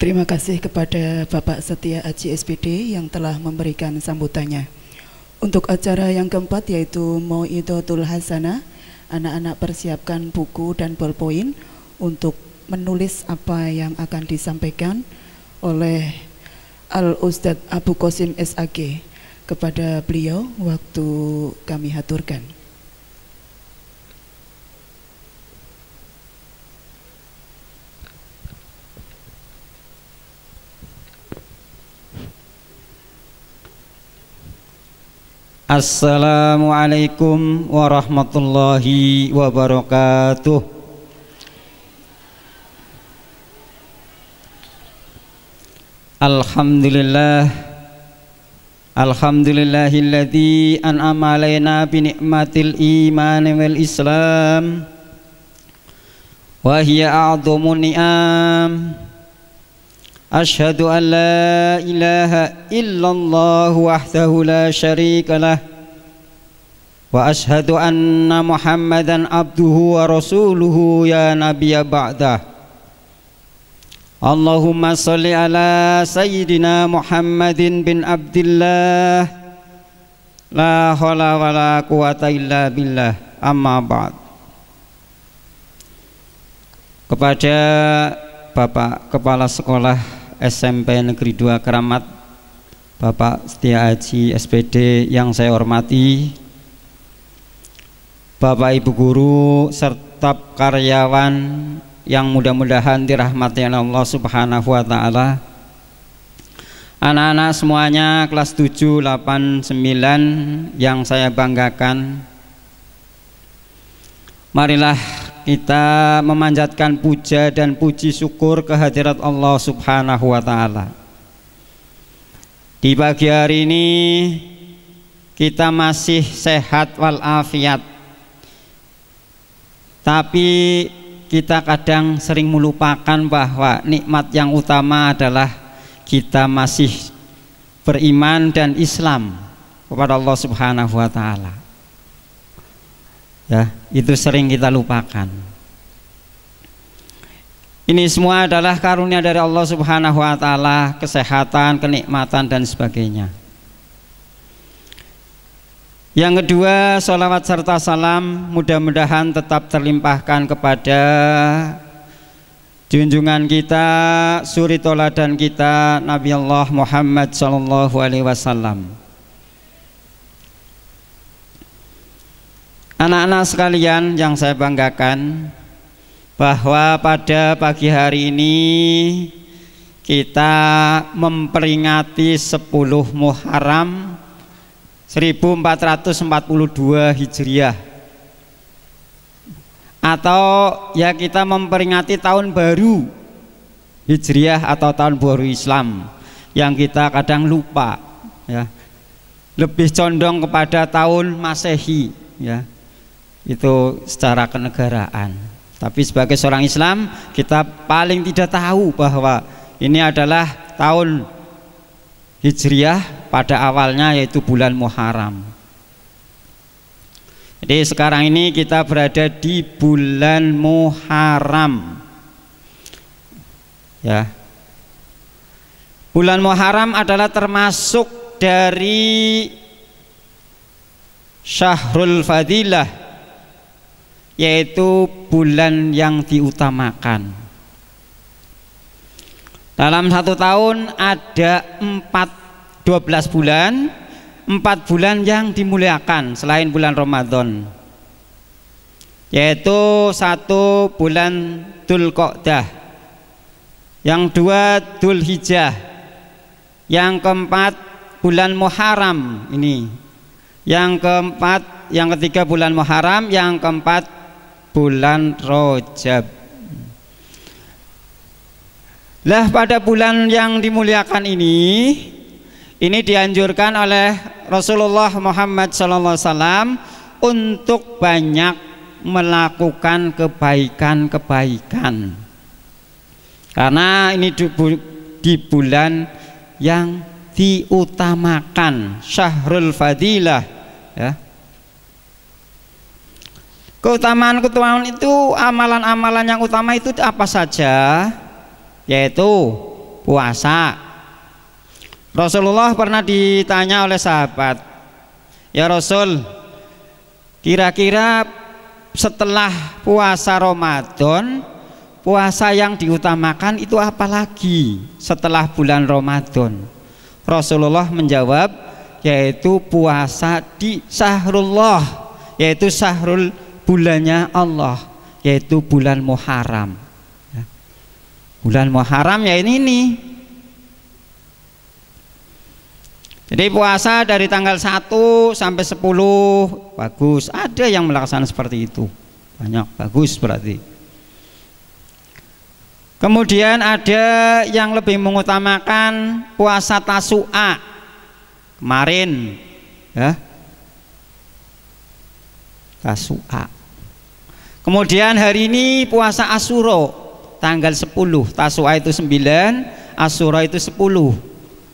Terima kasih kepada Bapak Setia Aji SPD yang telah memberikan sambutannya. Untuk acara yang keempat yaitu Mau'idotul Hasanah, anak-anak persiapkan buku dan ballpoint untuk menulis apa yang akan disampaikan oleh Al-Ustadz Abu Qasim SAG. Kepada beliau waktu kami haturkan. Assalamualaikum warahmatullahi wabarakatuh. Alhamdulillahilladzi an'ama alaina bi ni'matil iman wal islam wa hiya a'dhamu ni'am. Asyhadu an la ilaha illallah wahdahu la syarika lah wa asyhadu anna Muhammadan abduhu wa rasuluhu ya nabiyya ba'dah. Allahumma sholli ala sayyidina Muhammadin bin Abdillah la haula wala quwata illa billah, amma ba'd. Kepada Bapak Kepala Sekolah SMP Negeri 2 Keramat, Bapak Setia Aji SPD yang saya hormati, Bapak Ibu guru serta karyawan yang mudah-mudahan dirahmati Allah Subhanahu wa taala. Anak-anak semuanya kelas 7, 8, 9 yang saya banggakan. Marilah kita memanjatkan puja dan puji syukur kehadirat Allah Subhanahu wa taala. Di pagi hari ini kita masih sehat walafiat. Tapi kita kadang sering melupakan bahwa nikmat yang utama adalah kita masih beriman dan Islam kepada Allah Subhanahu wa taala. Ya, itu sering kita lupakan. Ini semua adalah karunia dari Allah Subhanahu wa taala, kesehatan, kenikmatan dan sebagainya. Yang kedua, sholawat serta salam mudah-mudahan tetap terlimpahkan kepada junjungan kita, suri toladan kita, Nabi Allah Muhammad sallallahu alaihi wasallam. Anak-anak sekalian yang saya banggakan, bahwa pada pagi hari ini kita memperingati 10 Muharram 1442 Hijriah, atau ya kita memperingati tahun baru Hijriah atau tahun baru Islam yang kita kadang lupa, ya, lebih condong kepada tahun Masehi, ya, itu secara kenegaraan. Tapi sebagai seorang Islam kita paling tidak tahu bahwa ini adalah tahun Hijriah pada awalnya, yaitu bulan Muharram. Jadi sekarang ini kita berada di bulan Muharram, ya. Bulan Muharram adalah termasuk dari Syahrul Fadilah, yaitu bulan yang diutamakan. Dalam satu tahun ada 12 bulan, 4 bulan yang dimuliakan selain bulan Ramadan, yaitu 1 bulan Dzulqa'dah, yang 2 Dzulhijjah, yang keempat bulan Muharram ini, yang ketiga bulan Muharram, yang keempat bulan Rajab. Lah pada bulan yang dimuliakan ini dianjurkan oleh Rasulullah Muhammad SAW untuk banyak melakukan kebaikan-kebaikan, karena ini di bulan yang diutamakan, Syahrul Fadilah, ya. Keutamaan itu, amalan-amalan yang utama itu apa saja? Yaitu puasa. Rasulullah pernah ditanya oleh sahabat, "Ya Rasul, kira-kira setelah puasa Ramadan, puasa yang diutamakan itu apa lagi setelah bulan Ramadan?" Rasulullah menjawab, yaitu puasa di Syahrullah, yaitu Syahrul, bulannya Allah, yaitu bulan Muharram. Bulan Muharram ya ini. Jadi puasa dari tanggal 1 sampai 10 bagus. Ada yang melaksanakan seperti itu. Banyak, bagus berarti. Kemudian ada yang lebih mengutamakan puasa Tasu'a. Kemarin ya. Tasu'a. Kemudian hari ini puasa Asyura tanggal 10. Tasu'a itu 9, Asyura itu 10.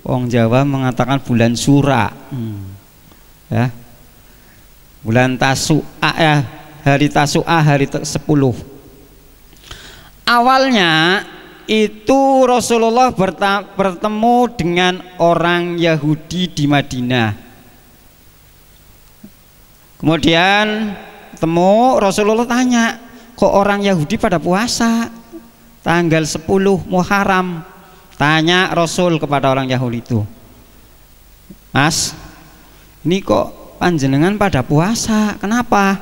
Wong Jawa mengatakan bulan Sura. Ya. Bulan Tasu'a ya, hari Tasu'a hari 10. Awalnya itu Rasulullah bertemu dengan orang Yahudi di Madinah. Kemudian ketemu, Rasulullah tanya, kok orang Yahudi pada puasa tanggal 10 Muharram? Tanya Rasul kepada orang Yahudi itu, "Mas, ini kok panjenengan pada puasa, kenapa?"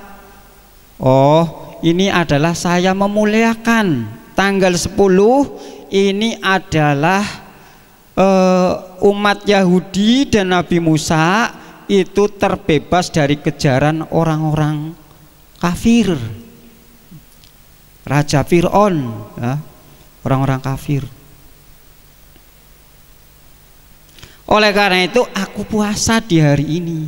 "Oh, ini adalah saya memuliakan tanggal 10, ini adalah umat Yahudi dan Nabi Musa itu terbebas dari kejaran orang-orang kafir, Raja Fir'aun ya, orang-orang kafir. Oleh karena itu aku puasa di hari ini."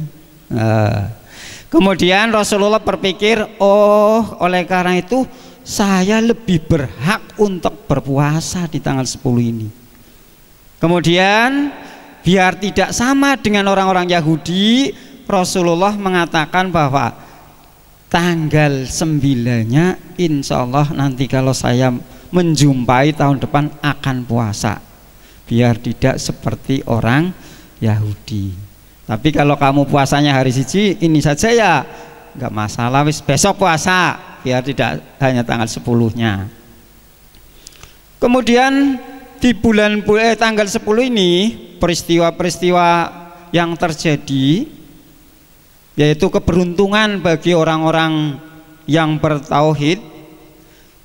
Kemudian Rasulullah berpikir, oh oleh karena itu saya lebih berhak untuk berpuasa di tanggal 10 ini. Kemudian biar tidak sama dengan orang-orang Yahudi, Rasulullah mengatakan bahwa tanggal 9-nya insya Allah nanti kalau saya menjumpai tahun depan akan puasa, biar tidak seperti orang Yahudi. Tapi kalau kamu puasanya hari siji ini saja ya nggak masalah, wis besok puasa, biar tidak hanya tanggal 10-nya. Kemudian di tanggal 10 ini peristiwa-peristiwa yang terjadi, yaitu keberuntungan bagi orang-orang yang bertauhid.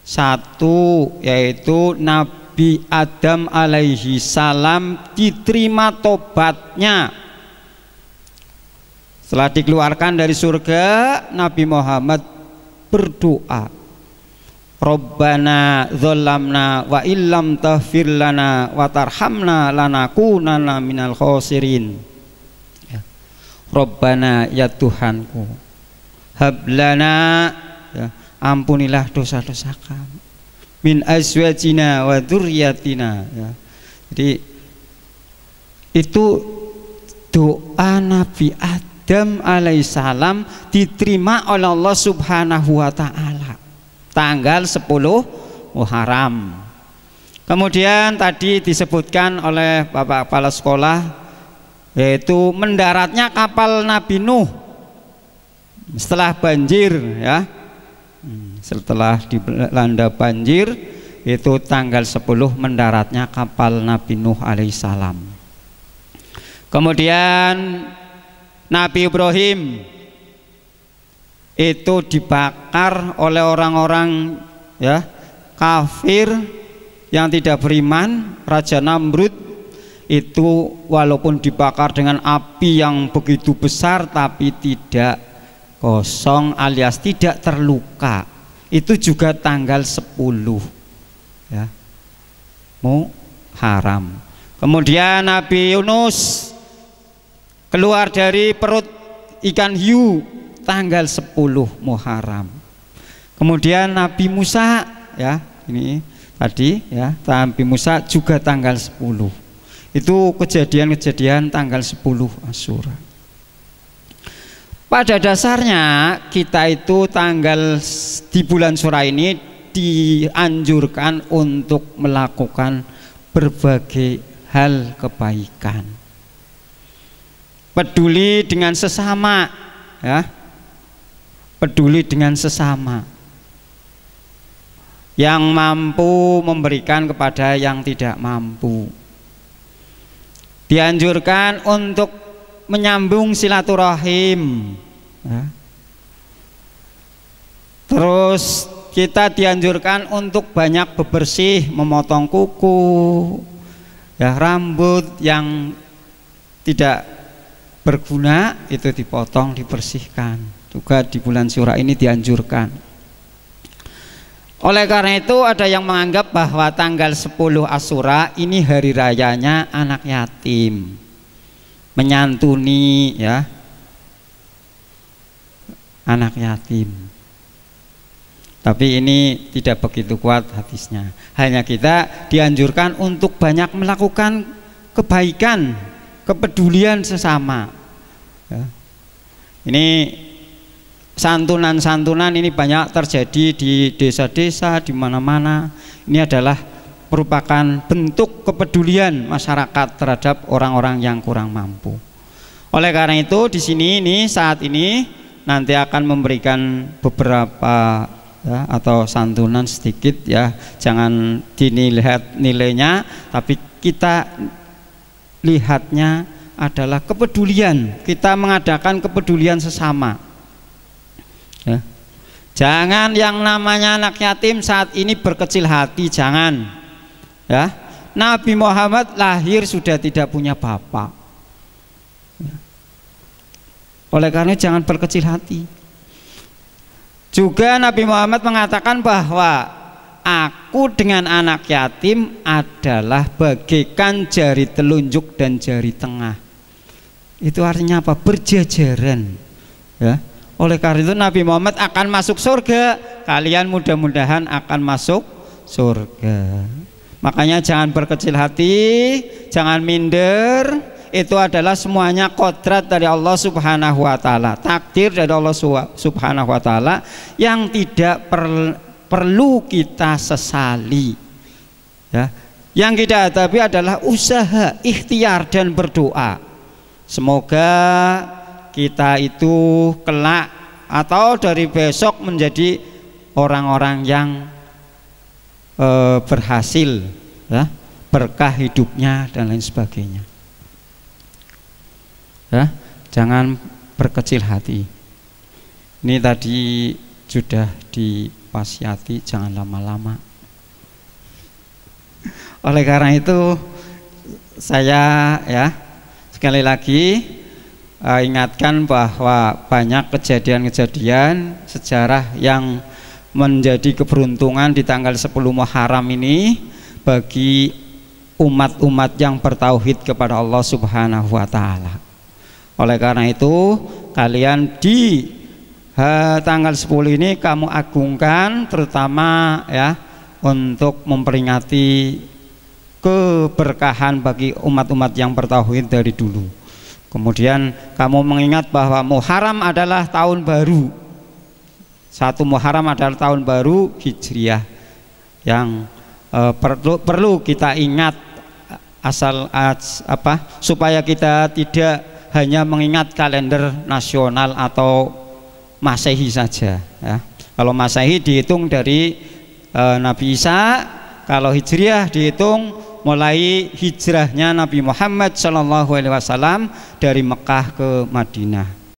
Satu, yaitu Nabi Adam alaihi salam diterima tobatnya. Setelah dikeluarkan dari surga, Nabi Muhammad berdoa, "Rabbana dzalamna wa illam taghfir lana wa tarhamna lanakunanna minal khosirin." Ya. Rabbana, ya Tuhanku, hablana, ya, ampunilah dosa-dosa kami, min azwajina wa dzurriyyatina. Ya. Jadi itu doa Nabi Adam alaihissalam diterima oleh Allah Subhanahu wa ta'ala tanggal 10 Muharram. Kemudian tadi disebutkan oleh Bapak Kepala Sekolah, yaitu mendaratnya kapal Nabi Nuh setelah banjir ya. Setelah dilanda banjir itu tanggal 10 mendaratnya kapal Nabi Nuh alaihissalam. Kemudian Nabi Ibrahim itu dibakar oleh orang-orang ya kafir yang tidak beriman. Raja Namrud itu walaupun dibakar dengan api yang begitu besar tapi tidak kosong alias tidak terluka. Itu juga tanggal 10 ya, Muharram. Kemudian Nabi Yunus keluar dari perut ikan hiu tanggal 10 Muharram. Kemudian Nabi Musa ya, ini tadi ya, Nabi Musa juga tanggal 10. Itu kejadian-kejadian tanggal 10 Asyura. Pada dasarnya kita itu tanggal di bulan Syura ini dianjurkan untuk melakukan berbagai hal kebaikan. Peduli dengan sesama, ya. Peduli dengan sesama. Yang mampu memberikan kepada yang tidak mampu. Dianjurkan untuk menyambung silaturahim, ya. Terus kita dianjurkan untuk banyak bebersih, memotong kuku, ya, rambut yang tidak berguna itu dipotong, dibersihkan. Juga di bulan Syura ini dianjurkan. Oleh karena itu ada yang menganggap bahwa tanggal 10 Asyura ini hari rayanya anak yatim, menyantuni, ya, anak yatim. Tapi ini tidak begitu kuat hadisnya. Hanya kita dianjurkan untuk banyak melakukan kebaikan, kepedulian sesama, ya. Ini santunan-santunan ini banyak terjadi di desa-desa, di mana-mana. Ini adalah merupakan bentuk kepedulian masyarakat terhadap orang-orang yang kurang mampu. Oleh karena itu di sini ini saat ini nanti akan memberikan beberapa, ya, atau santunan sedikit, ya, jangan dilihat nilainya, tapi kita lihatnya adalah kepedulian. Kita mengadakan kepedulian sesama, ya. Jangan yang namanya anak yatim saat ini berkecil hati, jangan, ya. Nabi Muhammad lahir sudah tidak punya bapak, ya. Oleh karena jangan berkecil hati. Juga Nabi Muhammad mengatakan bahwa aku dengan anak yatim adalah bagaikan jari telunjuk dan jari tengah. Itu artinya apa? Berjajaran, ya. Oleh karena itu Nabi Muhammad akan masuk surga. Kalian mudah-mudahan akan masuk surga. Makanya jangan berkecil hati, jangan minder. Itu adalah semuanya kodrat dari Allah Subhanahu wa Ta'ala, takdir dari Allah Subhanahu wa Ta'ala yang tidak perlu kita sesali, ya. Yang kita hadapi adalah usaha, ikhtiar dan berdoa. Semoga kita itu kelak atau dari besok menjadi orang-orang yang berhasil, ya, berkah hidupnya dan lain sebagainya. Ya, jangan berkecil hati. Ini tadi sudah diwasiati jangan lama-lama. Oleh karena itu saya, ya, sekali lagi ingatkan bahwa banyak kejadian-kejadian sejarah yang menjadi keberuntungan di tanggal 10 Muharram ini bagi umat-umat yang bertauhid kepada Allah Subhanahu wa Ta'ala. Oleh karena itu kalian di tanggal 10 ini kamu agungkan, terutama, ya, untuk memperingati keberkahan bagi umat-umat yang bertauhid dari dulu. Kemudian kamu mengingat bahwa Muharram adalah tahun baru. 1 Muharram adalah tahun baru Hijriah yang perlu kita ingat supaya kita tidak hanya mengingat kalender nasional atau Masehi saja, ya. Kalau Masehi dihitung dari Nabi Isa, kalau Hijriah dihitung mulai hijrahnya Nabi Muhammad SAW dari Mekah ke Madinah.